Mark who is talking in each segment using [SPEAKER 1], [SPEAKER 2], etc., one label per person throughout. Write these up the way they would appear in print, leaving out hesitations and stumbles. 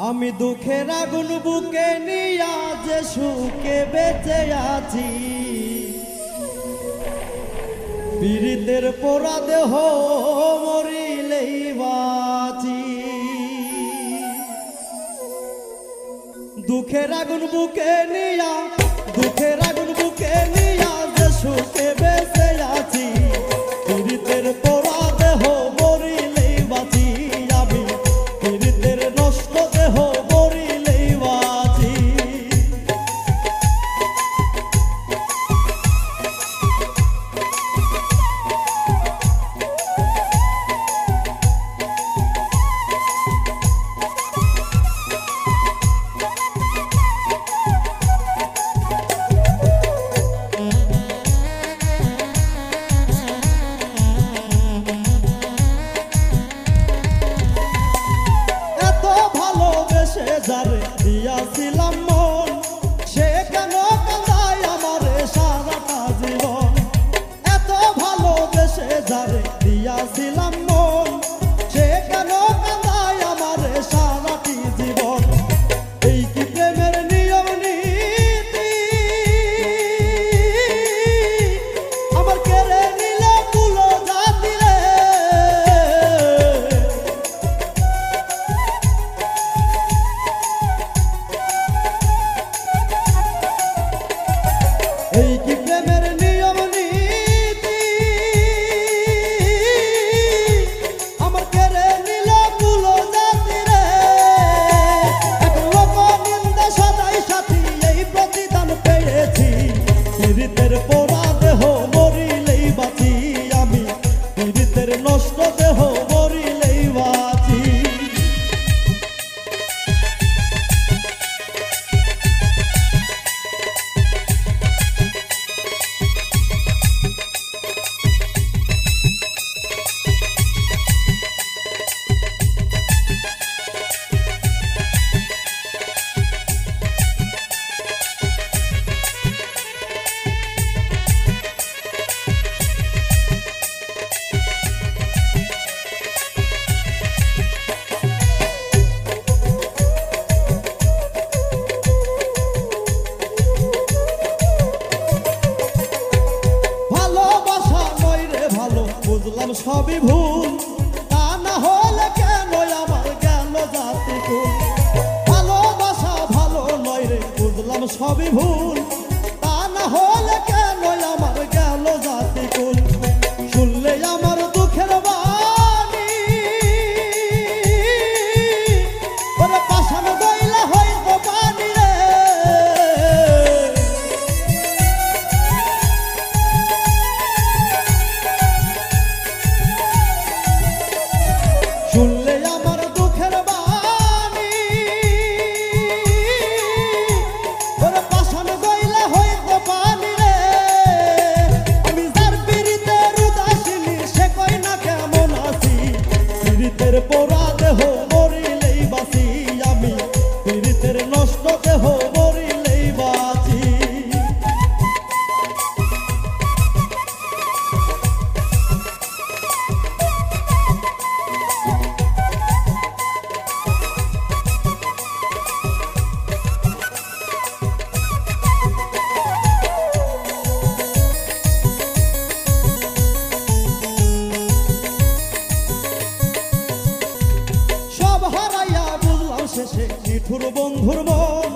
[SPEAKER 1] আমি দুঃখের আগুন বুকে নিয়া যে সুখে বেঁচে আছি, পীড়িতের পোড়া দেহ মরিলেই বাঁচি। দুঃখের আগুন বুকে নিয়া, দুঃখের আগুন বুকে নিয়া যে সুখে বেঁচে আছি, পীড়িতের পোড়া দেহ মরিলেই বাঁচি। আমি পীড়িতের নষ্ট দেহ মরিলেই বাঁচি। যারে দিয়াছিলাম মন, সে কেন কাঁদায় আমারে সারাটা জীবন। এত ভালোবেসে যারে দিয়াছিলাম মন, সে কেন কাঁদায় আমারে সারাটি জীবন। এই কি প্রেমের নিয়ম নীতি, আমার কেড়ে নিলে কুলো জাতি রে। এই কি প্রেমের নিয়ম নীতি, আমার কেড়ে নিল কুলো জাতি রে। এখন লোক নিন্দা সদাই সাথী, এই প্রতিদান পেয়েছি। পীড়িতের পোড়া দেহ মরিলেই বাঁচি, আমি পীড়িতের নষ্ট দেহ মরিলেই বাঁচি। বুঝলাম সবই ভুল, তা না হলে কেন আমার গেল জাতি কুল। ভালোবাসা ভালো নয় রে, বুঝলাম সবই ভুল, তা না হলে কেন আমার গেল জাতি কুল। শুনলে আমার দুঃখের বাণী, ওরে পাষাণ গইলা হইতো পানি রে। শুনলে আমার দুঃখের বাণী, ওরে পাষাণ গইলা হইতো পানি রে। আমি যার পীড়িতের উদাসীনী, সে কই না কেমন আছি। পীড়িতের পোড়া দেহ মরিলেই বাঁচি, আমি পীড়িতের নষ্ট দেহ মরিলেই বাঁচি। সব হারাইয়া বুঝলাম শেষে নিঠুর বন্ধুর মন,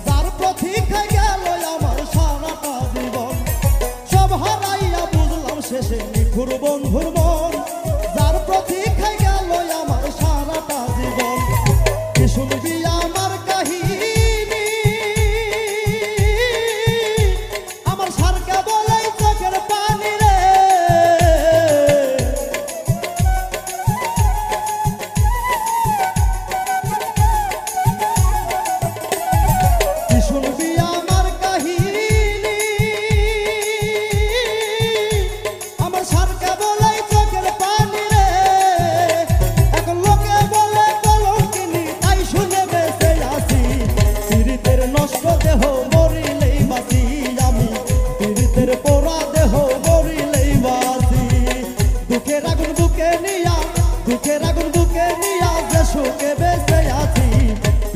[SPEAKER 1] যার প্রতীক্ষায় গেল আমার সারাটা জীবন। সব হারাইয়া বুঝলাম শেষে নিঠুর বন্ধুর মন, যার প্রতীক্ষায় গেল আমার সারাটা জীবন। কি শুনবি আমার কাহিনী, আমার সারকে বলাই চোখের পানি রে। শুনবি আমার কাহিনী, আমার সারকে বলাই চোখের পানি রে। এখন লোকে বলে কলঙ্কিনী, তাই শুনে বেঁচে আছি। পীড়িতের নষ্ট দেহ মরিলেই বাঁচি, আমি পীড়িতের পোড়া দেহ মরিলেই বাঁচি। দুঃখের আগুন বুকে নিয়া, দুঃখের আগুন বুকে নিয়া যে সুখে বেঁচে আছি,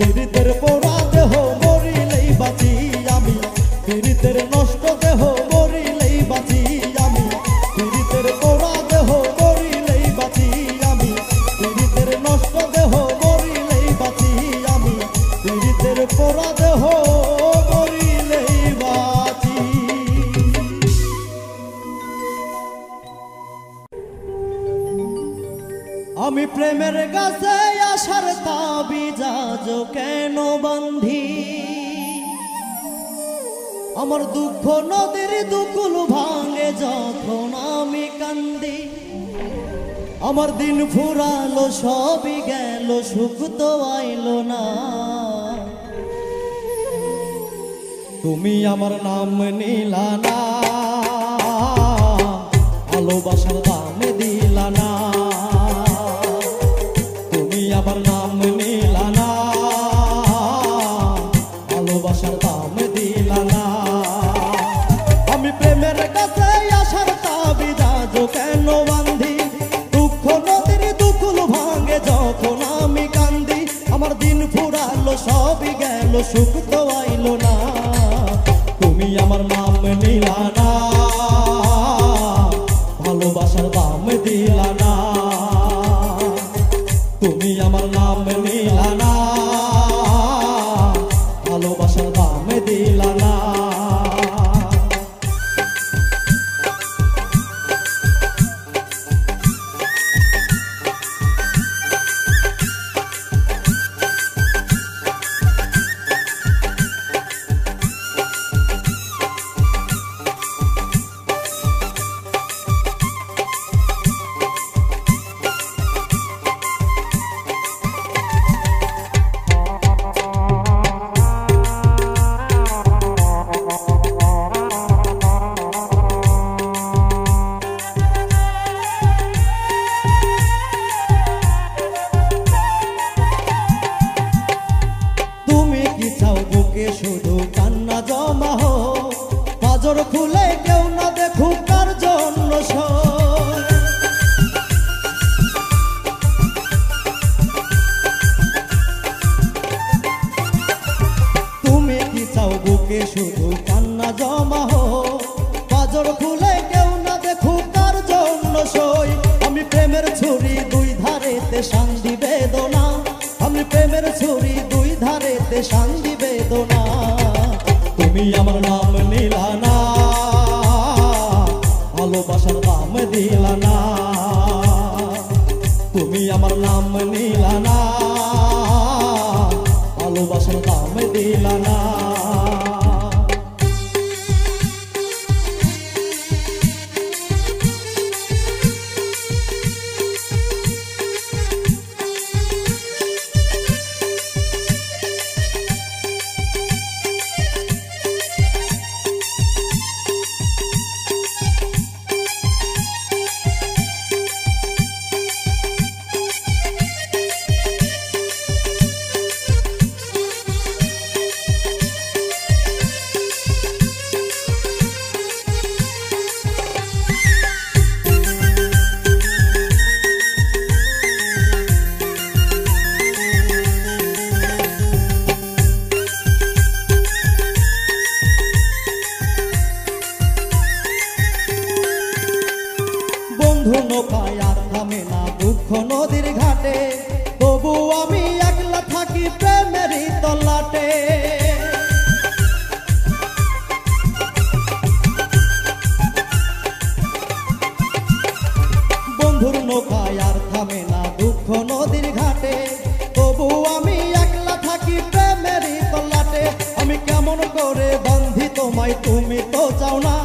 [SPEAKER 1] পীড়িতের পোড়া দেহ মরিলেই বাঁচি আমি, পীড়িতের নষ্ট দেহ মরিলেই বাঁচি আমি, পীড়িতের পোড়া দেহ মরিলেই বাঁচি আমি, পীড়িতের নষ্ট দেহ মরিলেই বাঁচি আমি, পীড়িতের পোড়া দেহ মরিলেই বাঁচি। আমি প্রেমের গাছে আসার তাবিজ কেন বান্ধি, আমার দুঃখ নদীর দুকুল ভাঙে যখন আমি কান্দি, আমার দিন ফুরালো সবই গেল সুখ তো আইলো না, তুমি আমার নাম নিলা না, ভালোবাসার দাম দিলা না, তুমি আমার নাম নিলা না, ভালোবাসার দাম দিলা না। আমি প্রেমের কাছে আসার তাবিজ কেন বান্ধি, দুঃখ নদীর দুকুল ভাঙে যখন আমি কান্দি, আমার দিন ফুরালো সবই গেল সুখ তো আইলো না, তুমি আমার নাম নিলা না, ভালোবাসার দাম দিলা না, তুমি আমার নাম নিলা না, ভালোবাসার দাম দিলা না। শুধু কান্না জমা হো, পাজর খুলে কেউ না দেখুক কার জন্য তুমি কি চাও বুকে শুধু কান্না জমা হো, পাজর খুলে কেউ না দেখুক কার জন্য সই, আমি প্রেমের ছুরি দুই ধারেতে শান্তি বেদনা, আমি প্রেমের ছুরি দুই ধারেতে শান্তি বেদনা, তুমি আমার নাম নিলা না, ভালোবাসার দাম দিলা না, তুমি আমার নাম নিলা না, ভালোবাসার দাম দিলা না। বন্ধু নৌকায় আর থামে না দুঃখ নদীর ঘাটে, তবু আমি একলা থাকি প্রেমেরই তল্লাটে, বন্ধুর নৌকায় আর থামে না দুঃখ নদীর ঘাটে, তবু আমি একলা থাকি প্রেমেরই তল্লাটে, আমি কেমন করে বান্ধি তোমায় তুমি তো চাও না,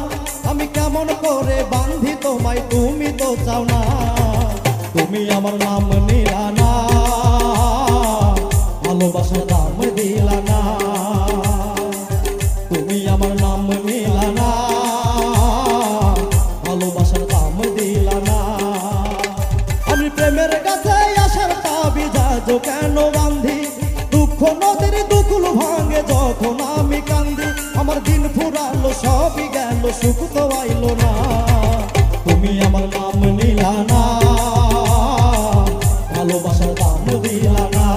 [SPEAKER 1] আমি কেমন করে বান্ধি তোমায় তুমি তো চাও না, তুমি আমার নাম নিলা না, ভালোবাসার দাম দিলা না, তুমি আমার নাম নিলা না, ভালোবাসার দাম দিলা না। আমি প্রেমের কাছে আসার তাবিজ কেন বান্ধি, দুঃখ নদীর দুকুল ভাঙে যখন আমি কান্দি, আমার দিন ফুরালো সবই গেল সুখ তো আইলো না, তুমি আমার নাম নিলা না, ভালোবাসার দাম দিলা না,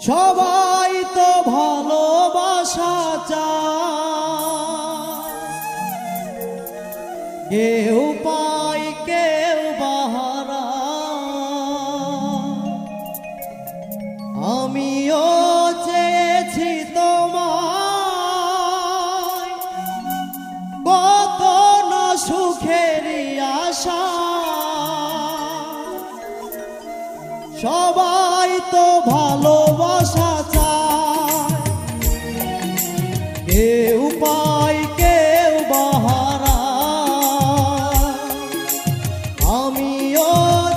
[SPEAKER 1] সবাই তো ভালোবাসা চায়, কেউ পায় কেউ বাহারা। আমিও চেয়েছি তোমায়, কত না সুখেরই আশা। সবাই তো ভালোবাসা চায়, কেউ পায় কেউ বাহারা। আমিও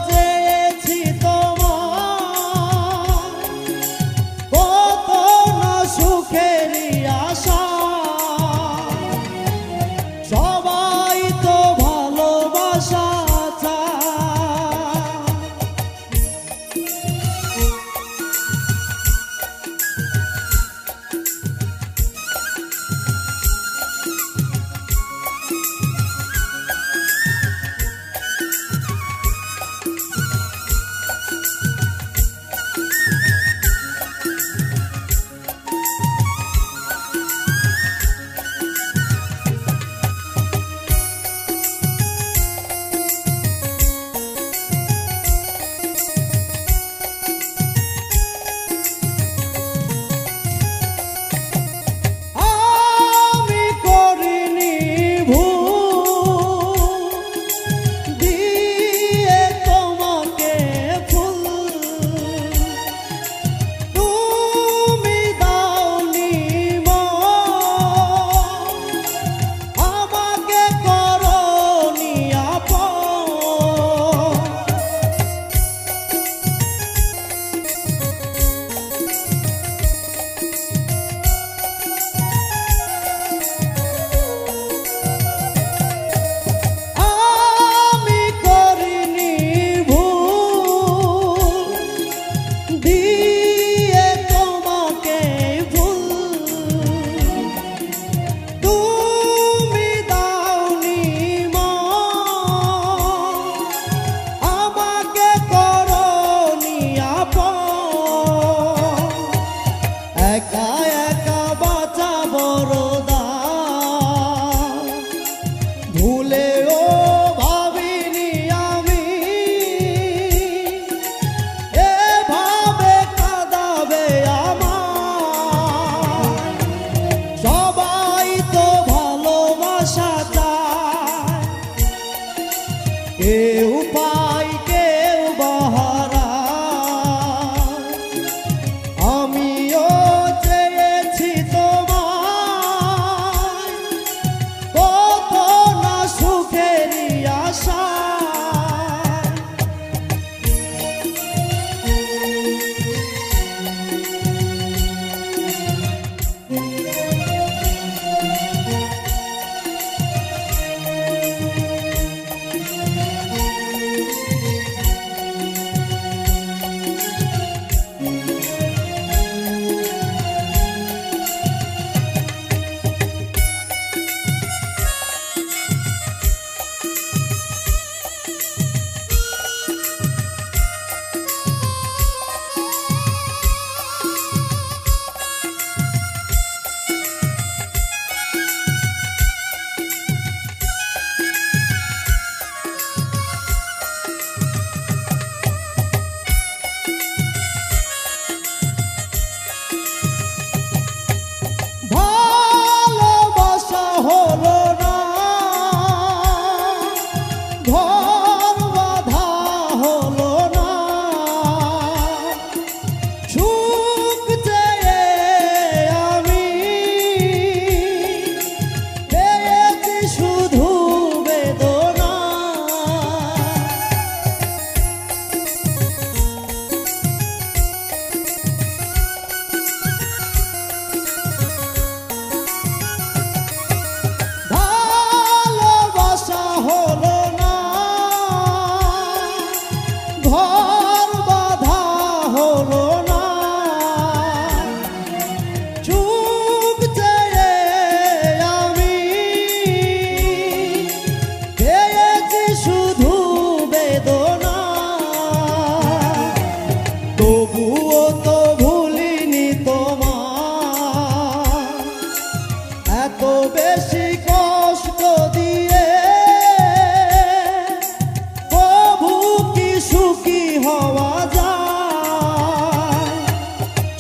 [SPEAKER 1] চেয়েছি তোমায়,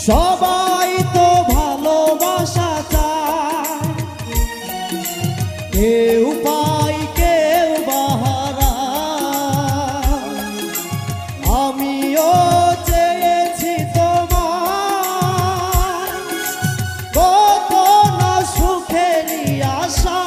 [SPEAKER 1] সবাই তো ভালোবাসা চায়, কেউ পায় কেউ বাহারা। আমিও চেয়েছি তোমার কত না সুখেরই আশা।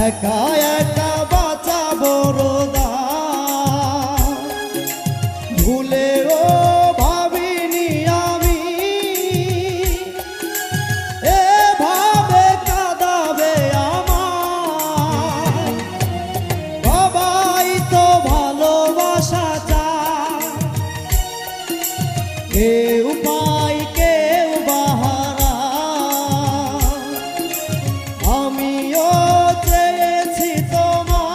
[SPEAKER 1] একা একা বাঁচা বড় দায়, ভুলেও ভাবিনি আমি এভাবে কাঁদাবে আমার। সবাই তো ভালোবাসা চায়, কেউ পায় কেউ বাহারা। আমিও চেয়েছি তোমার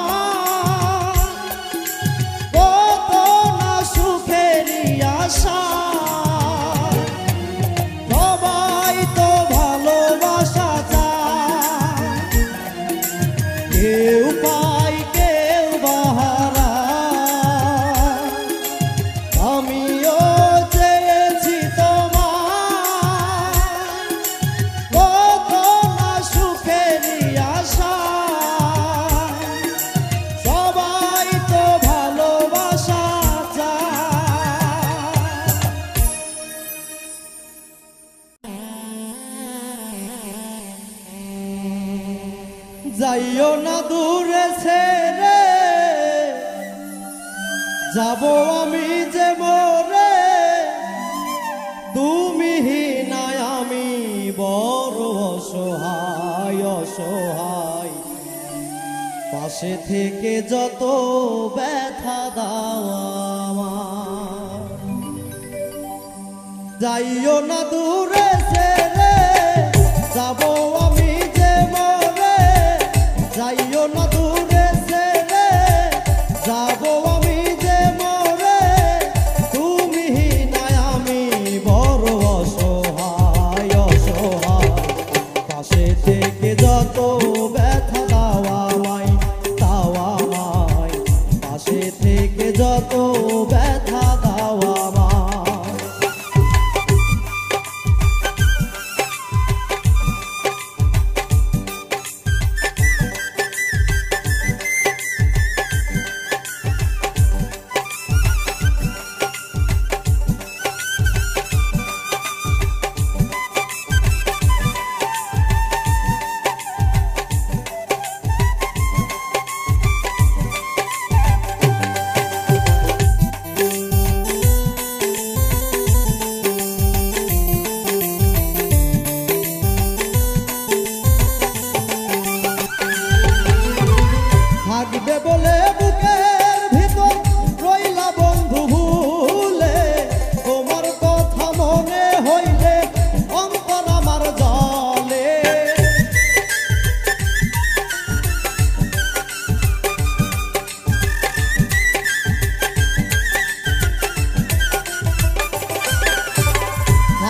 [SPEAKER 1] কত না সুখেরই আশা। সবাই তো ভালোবাসা চায়, কেউ পায় কেউ বাহারা। আমিও চেয়েছি তোমার কত না সুখেরই আশা। সবাই তো ভালোবাসা চায়। যাইও না দূরে ছেড়ে, যাব আমি যে মরে। তুমি নাই আমি বড় অসহায় অসহায়, পাশে থেকে যত ব্যথা দাও আমার। যাইও না দূরে ছেড়ে, যাব আমি যে মরে। যাইও না দূরে ছেড়ে, যাব আমি যে মরে। তুমি নাই আমি বড় অসহায় অসহায়, পাশে থেকে যত ব্যথা দাও আমায় দাও আমায়। পাশে থেকে যত ব্যথা দাও আমায়।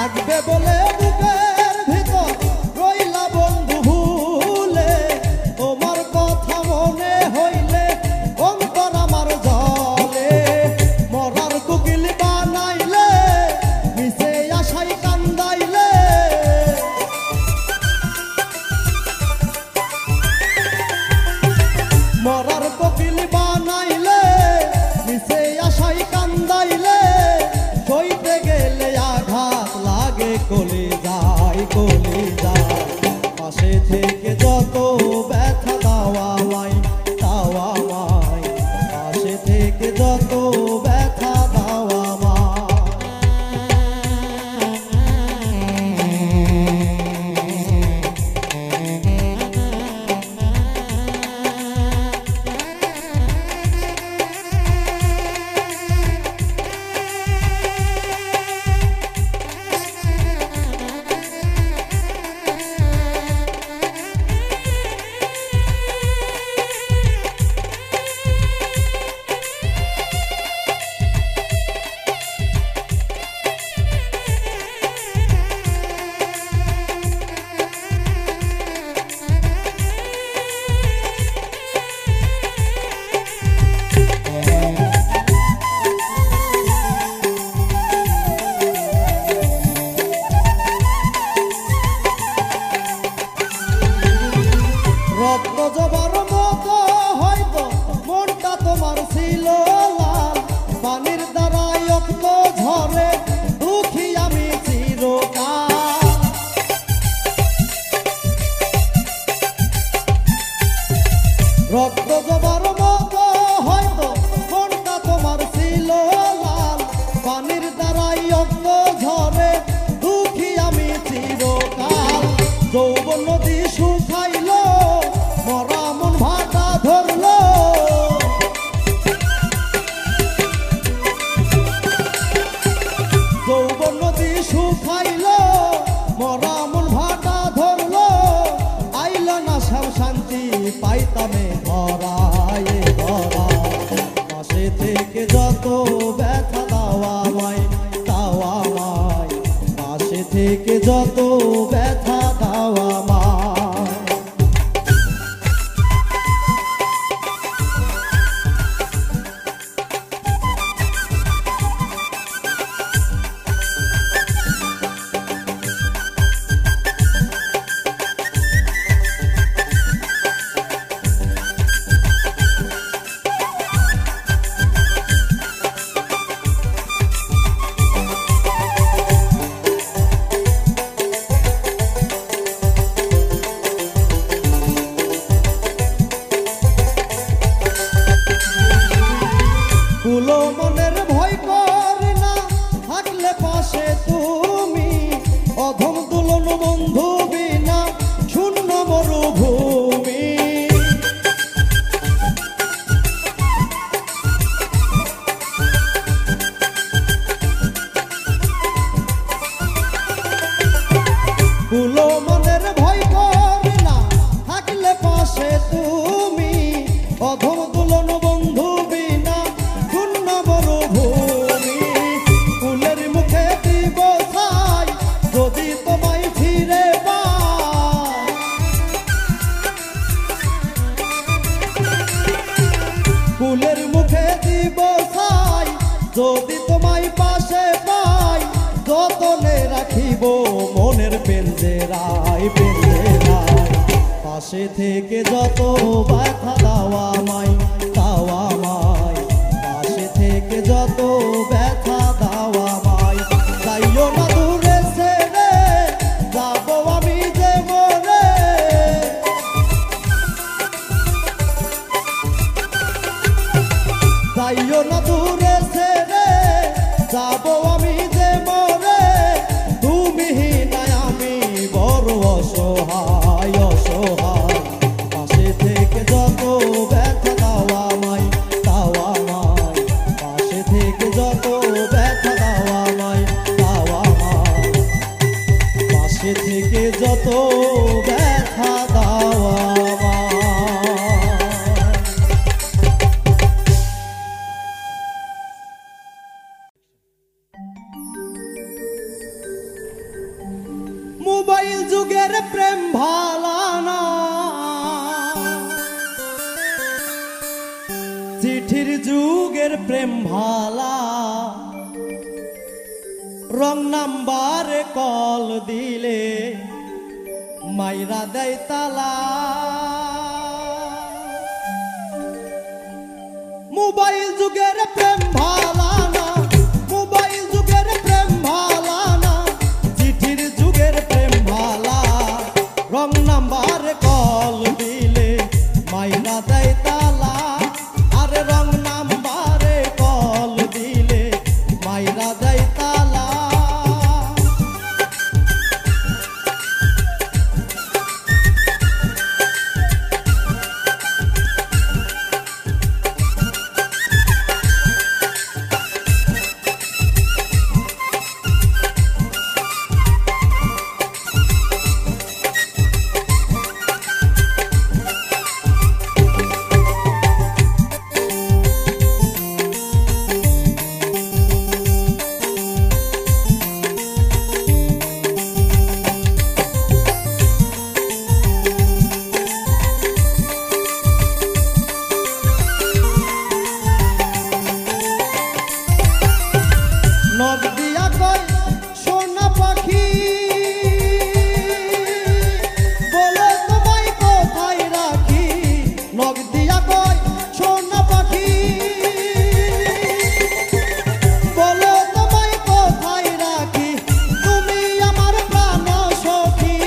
[SPEAKER 1] থাকবে বলে বুকের ভিতর রইলা বন্ধু ভুলে, তোমার কথা মনে হইলে অন্তর আমার জলে, মরার কুকিল বানাইলে মিশে আশাই কান্দাইলে, মরার কোকিল বানাইলে মিশে আশাই কান্দাইলে, সইতে গেলে আঘাত লাগে কলি যায় পাশে থেকে যত ব্যথা দাওয়া মাই পাশে থেকে যত ব্যথা দাওয়া মা। রক্ত জবার মতো হয়তো মনটা তোমার ছিল লাল, পানির দ্বারাই রক্ত ঝরে দুঃখী আমি চিরকাল। রক্ত জবার মতো হয়তো মনটা তোমার ছিল লাল, পানির দ্বারাই রক্ত ঝরে দুঃখী আমি চিরকাল। যৌবন নদী শুকাইল মরা মন ভাটা ধরলো, যৌবন নদী শুকাইল মরা মন ভাটা ধরলো, আইল না সব শান্তি পাইতামে ধরায় পাশে থেকে যত ব্যথা দাওয়া মাই পাশে থেকে যত ব্যথা দাওয়া মা। কুলো মনের ভয় করি না থাকলে পাশে তুমি, অধম দুলন বন্ধু বিনা শূন্য মরুভূমি। কুলো মনের ভয় করি না থাকলে পাশে তুমি, অধম দুলন বন্ধু বিনা শূন্য মরুভূমি। ফুলের মুখে দিব ছাই যদি তোমায় ফিরে পাই, ফুলের মুখে দিব ছাই যদি তোমায় পাশে পাই, যতনে রাখিব মনের পেঞ্জেরায় পাশে থেকে যত ব্যথা দাওয়া মাই পাশে থেকে যত ব্যথা দাওয়া মাই। যাইও না দূরে ছেড়ে যাব আমি যে মরে, যাইও না দূরে ছেড়ে যাব আমি যে মরে, তুমি নাই আমি বড় অসহায় পাশে থেকে যত ব্যথা দাওয়া মাই পাশে থেকে যত ব্যথা দাওয়া মাই পাশে থেকে যত ব্যথা দাওয়া মাই। মোবাইল যুগের প্রেম ভালানা, চিঠির যুগের প্রেম ভালা, রং নাম্বারে কল দিলে মাইরা দেয় তালা। মোবাইল যুগের প্রেম ভালানা, মোবাইল যুগের প্রেম ভালানা, চিঠির যুগের প্রেম ভালা, রং নাম্বারে কল দিলে মাইরা দেয় তালা। আরে রং নাম্বারে কল দিলে মাইরা দেয় তালা। নখ দিয়া কয় সোনা পাখি, বলো তোমায় কোথায় রাখি। নখ দিয়া কয় সোনা পাখি, বলো তোমায় কোথায় রাখি। তুমি আমার প্রাণ সখী,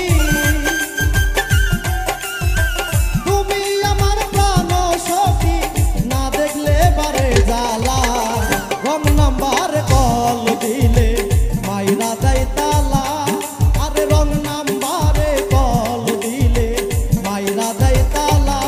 [SPEAKER 1] তুমি আমার প্রাণ সখী, না দেখলে বারে জ্বালা। রং নাম্বার কল দিলে মাইরা দেয় তালা। আরে রং নাম্বারে কল দিলে মাইরা দেয় তালা।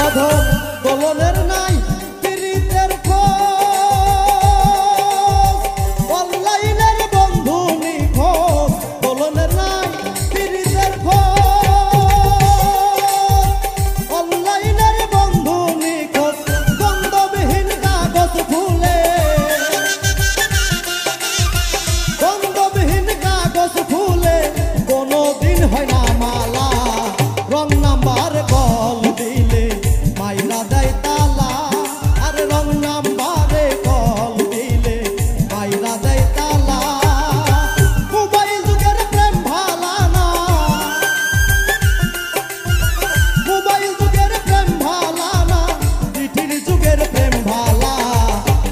[SPEAKER 1] বাঁধন দোলনের নাই পীড়িতের খোঁজ অনলাইনের বন্ধু নিখোঁজ দোলনের নাই পীড়িতের খোঁজ অনলাইনের বন্ধু নিখোঁজ গন্ধবিহীন কাগজ ফুলে গন্ধবিহীন কাগজ ফুলে কোনোদিন হয় না মালা রং নাম্বার কল দিলে মাইরা দেয় তালা আরে রং নাম্বারে কল দিলে মাইরা দেয় তালা মোবাইল যুগের প্রেম ভালা না মোবাইল যুগের প্রেম ভালা না চিঠির যুগের প্রেম ভালা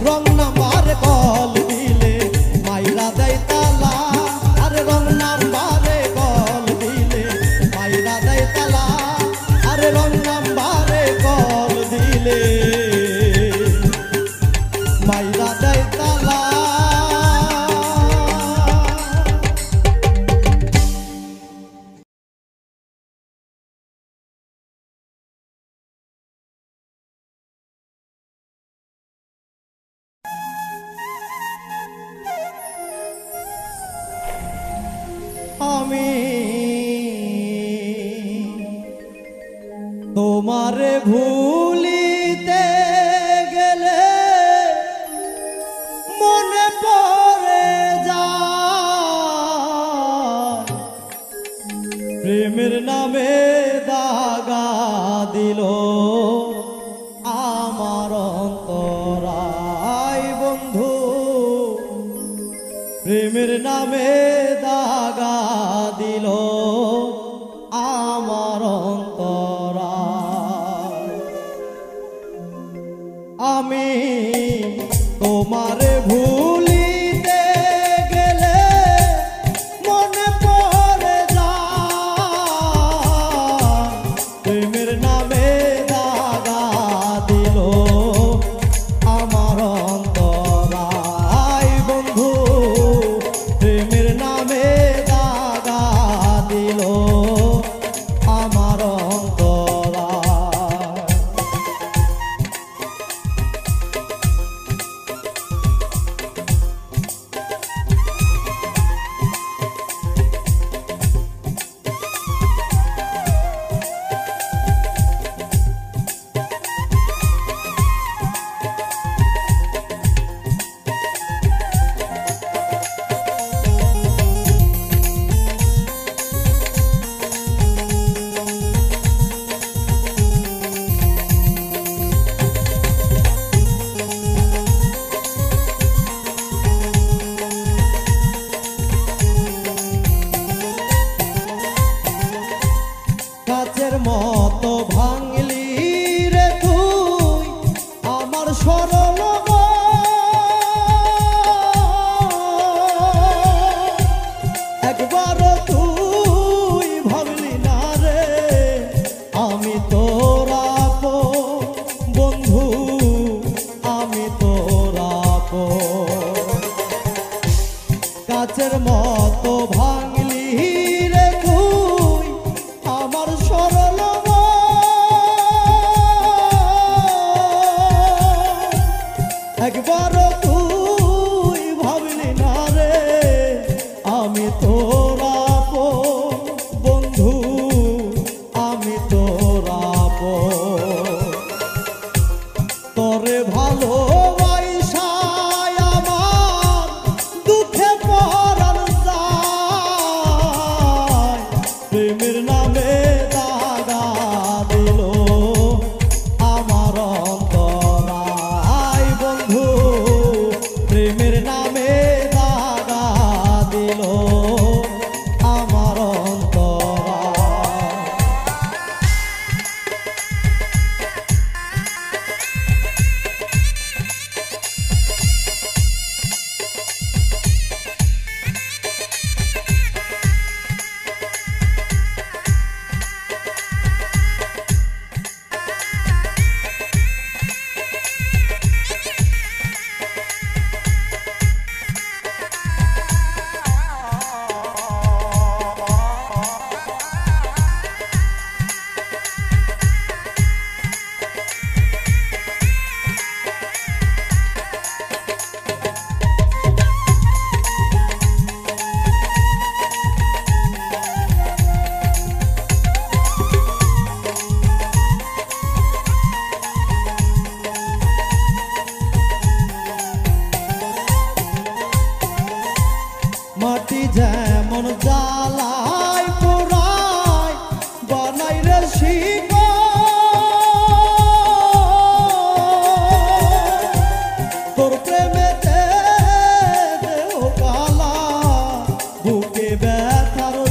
[SPEAKER 1] রং নাম্বার কল দিলে মাইরা দেয় তালা আরে রং নাম্বারে কল দিলে মাইরা দেয় তালা আরে রং নাম্বারে কল দিলে মাইরা দেয় তালা আমি তোমারে ভুলিতে গেলে মনে পড়ে যায় প্রেমের নামে দাগা দিল আমার অন্তরায় বন্ধু প্রেমের নামে দাগা দিল আমার অন্তরায় আমি তোমারে ভুলিতে গেলে মনে পড়ে যায় প্রেমের নামে দাগা দিল আমার অন্তরায় বন্ধু প্রেমের নামে দাগা দিল আমার অন্তরায় কাচের মতো ভাঙলি রে তুই আমার সরল একবার তুই ভাবলি না রে আমি তোর আপন বন্ধু আমি তোর আপন কাচের মতো ভাঙলি রে তুই আমার সরল একবার তুই ভাবলি না রে আমি তোর আপন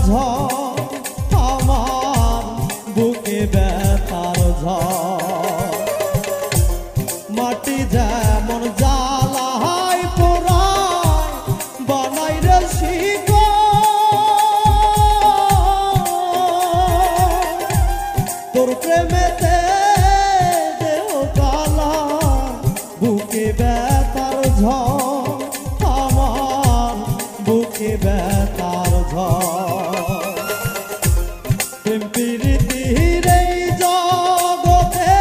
[SPEAKER 1] ঝড় আমার বুকে ব্যথার ঝড় মাটি যেমন জ্বালায় পোড়ায় বানাই রে শিকড় তোর প্রেমেতে দেহ কালা বুকে ব্যথার ঝড় আমার বুকে ব্যথার ঝড় প্রেম প্রীতির এই জগতে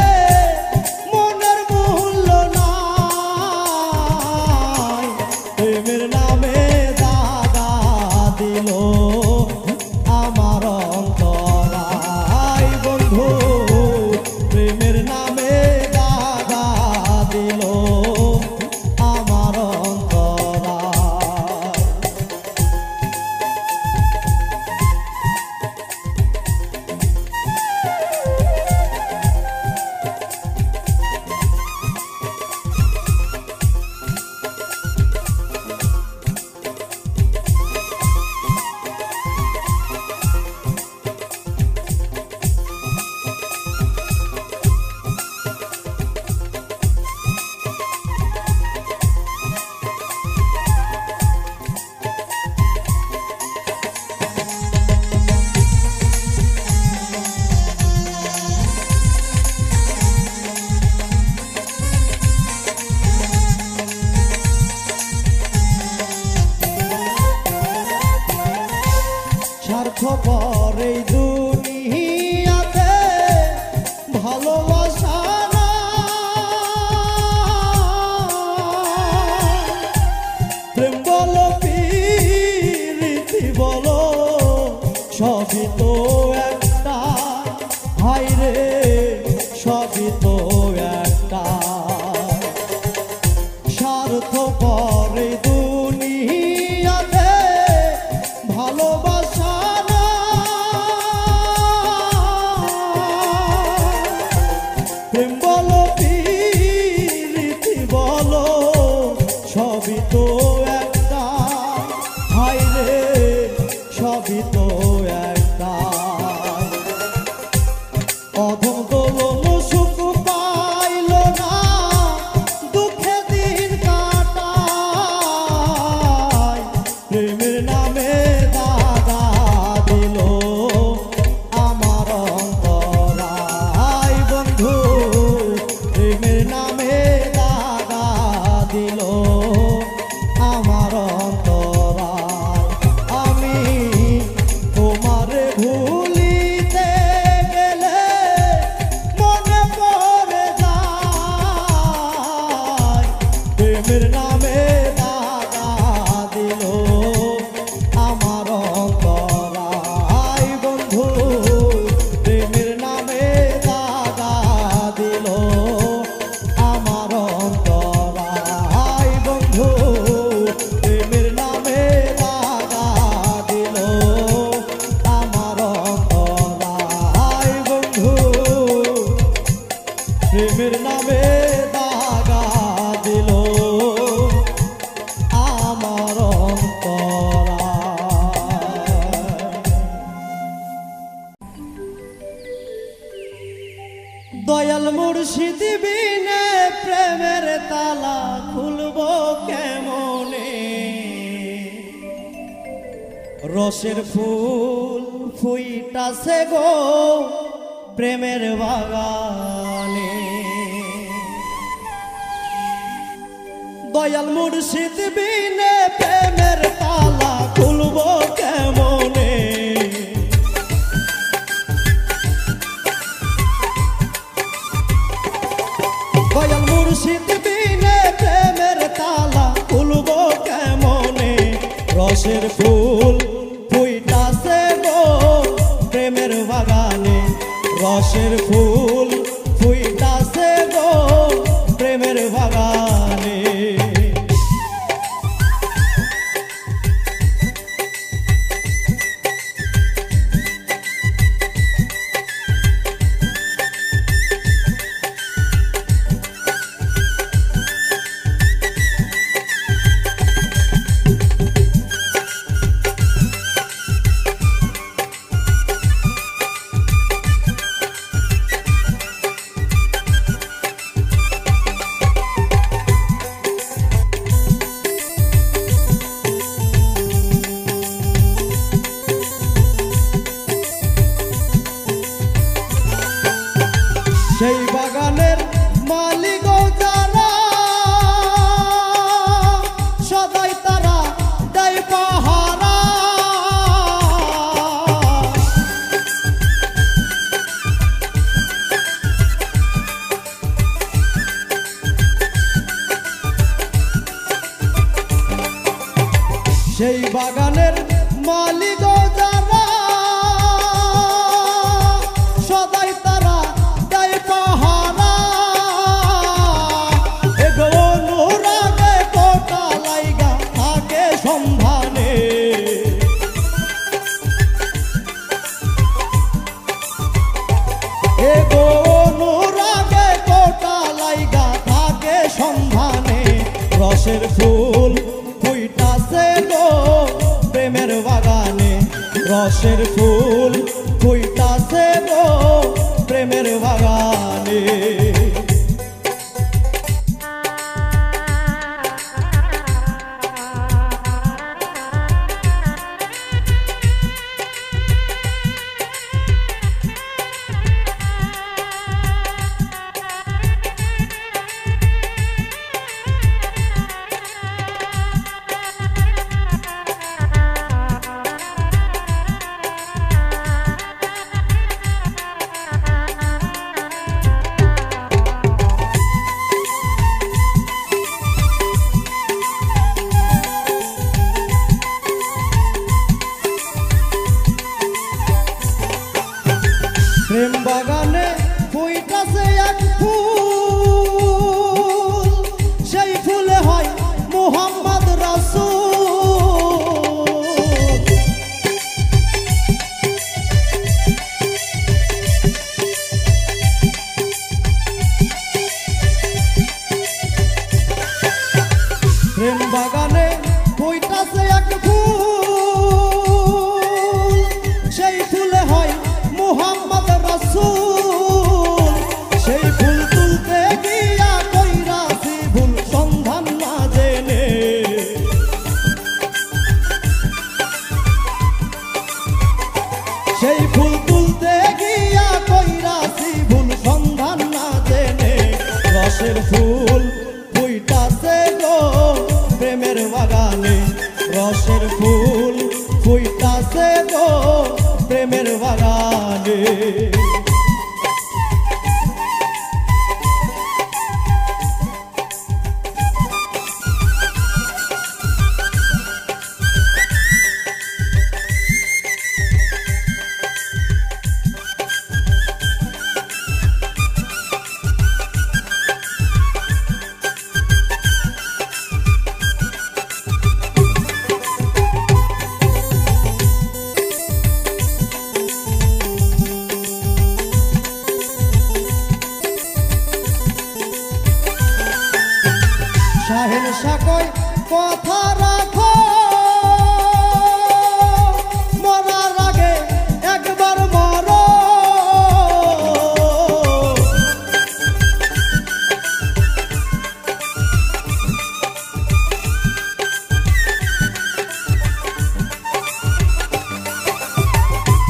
[SPEAKER 1] মনের মূল্য নাই প্রেমের নামে দাগা দিল আমার অন্তরায় বন্ধু প্রেমের নামে দাগা দিল আমার অন্তরায় স্বার্থপর এই দুনিয়াতে ভালোবাসা নাই প্রেম বলো প্রীতি বলো সবই তো একটা হায় রে সবই তো একটা স্বার্থপর এই দুনিয়াতে ভালোবাসা প্রেম বলো প্রীতি বলো সবই তো একটা হায় রে সবই তো একটা অধম দোলন সুখ পাইল না দুঃখে দিন কাটায় প্রেমের নামে দাগা দিল আমার অন্তরায় বন্ধু প্রেমের নামে দাগা দিল আমার অন্তরায় আমি তোমারে ভুলিতে গেলে মনে পড়ে যায় প্রেমের নামে দাগা দিল আমার অন্তরায় বন্ধু প্রেমের নামে দাগা দিল আমার অন্তরায় বন্ধু প্রেমের নামে দাগা দিল আমার অন্তরায় বন্ধু প্রেমের নামে দাগা দিল আমার অন্তরায় দয়াল মুর্শিদ বিনে প্রেমের তালা খুলবো কেমনে রসের ফুল ফুইটাছে গো প্রেমের বাগানে দয়াল মুর্শিদ বিনে প্রেমের তালা খুলবো কেমনে দয়াল মুর্শিদ বিনে প্রেমের তালা খুলবো কেমনে রসের ফুল ফুইটাছে গো প্রেমের বাগানে রসের ফুল ফুইটাছে গো প্রেমের বাগানে গো অনুরাগে কোটা লাইগা থাকে সন্ধানে রসের ফুল ফুইটাছে গো প্রেমের বাগানে রসের ফুল ফুইটাছে গো প্রেমের বাগানে প্রেম বাগানে ফুইটাছে এক ফুল সেই ফুলে হয় মুহাম্মদ রাসূল প্রেম বাগানে ফুইটাছে এক ফুল সেই ফুলে হয় মুহাম্মদ রাসূল সেই ফুল তুলতে গিয়া কইরাছি ভুল সন্ধান না জেনে সেই ফুল তুলতে গিয়া কইরাছি ভুল সন্ধান না জেনে রসের ফুল ফুইটাছে গো প্রেমের বাগানে রসের ফুল ফুইটাছে গো প্রেমের বাগানে শাহেন সাকয় কথা রাখো মরার আগে একবার মরো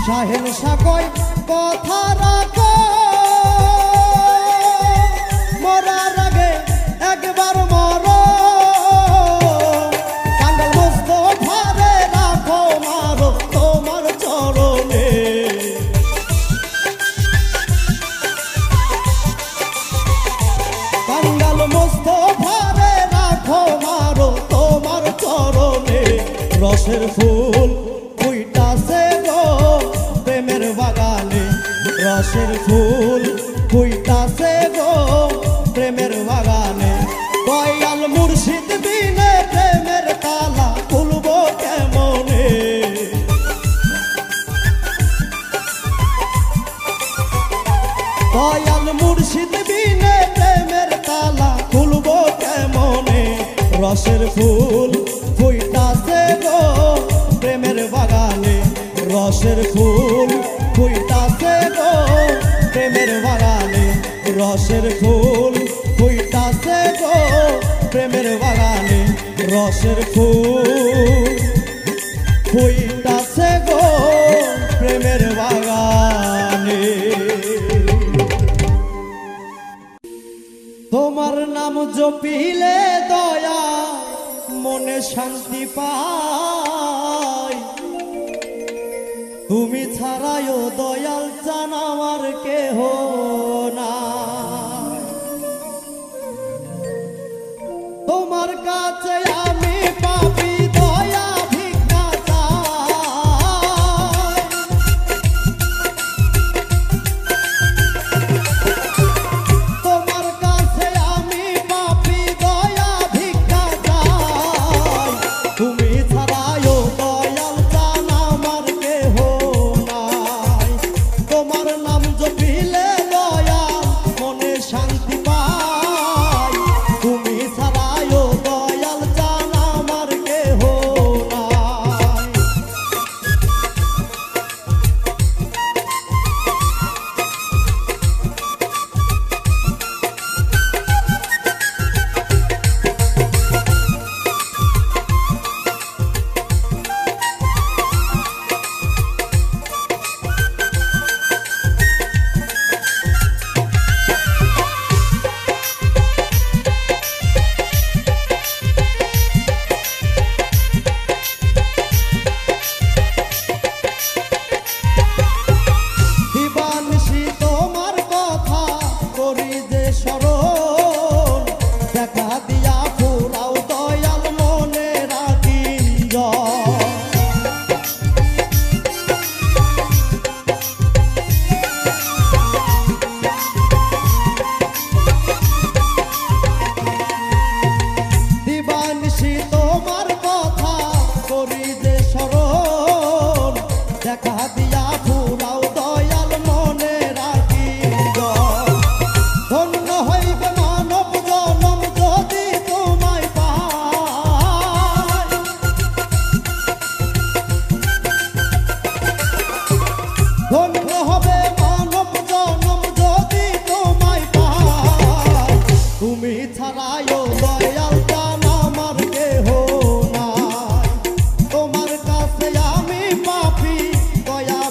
[SPEAKER 1] শাহেন সাকয় কথা রাখো মরার আগে একবার মরো কাঙ্গাল মুস্তফারে রাখো মারো তোমার চরণে কাঙ্গাল মুস্তফারে রাখো মারো তোমার চরণে রসের ফুল ফুইটাছে গো প্রেমের বাগানে রসের ফুল ফুইটাছে গো প্রেমের বাগানে দয়াল মুর্শিদ বিনে প্রেমের তালা খুলবো কেমনে দয়াল মুর্শিদ বিনে প্রেমের তালা খুলবো কেমনে রসের ফুল ফুইটাছে গো প্রেমের বাগানে রসের ফুল ফুইটাছে গো প্রেমের বাগানে রসের ফুল ফুইটাছে গো প্রেমের বাগানে রসের ফুল ফুইটাছে গো প্রেমের বাগানে তোমার নাম জপিলে দয়া মনে শান্তি পায় তুমি ছাড়াও দয়াল চান আমার কেহ না তোমার কাছে আমি পাপী দয়া ভিক্ষা চাই তোমার কাছে আমি পাপী দয়া ভিক্ষা চাই তুমি ছাড়াও দয়াল চান আমার কেহ নাই তোমার নাম জপিলে দেখা দিয়া ফুরাও দয়াল মনে রাখি ধন্য হইবে মানব জনম যদি তোমায় পাই ধন্য হবে মানব জনম যদি তোমায় পাই তুমি ছাড়াইও দয়াল জান আমার কেহ নাই তোমার কাছে আমি পাপী দয়া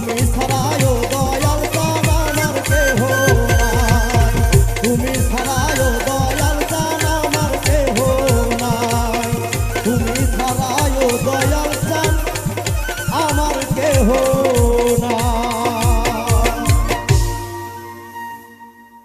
[SPEAKER 1] তুমি ছাড়ায়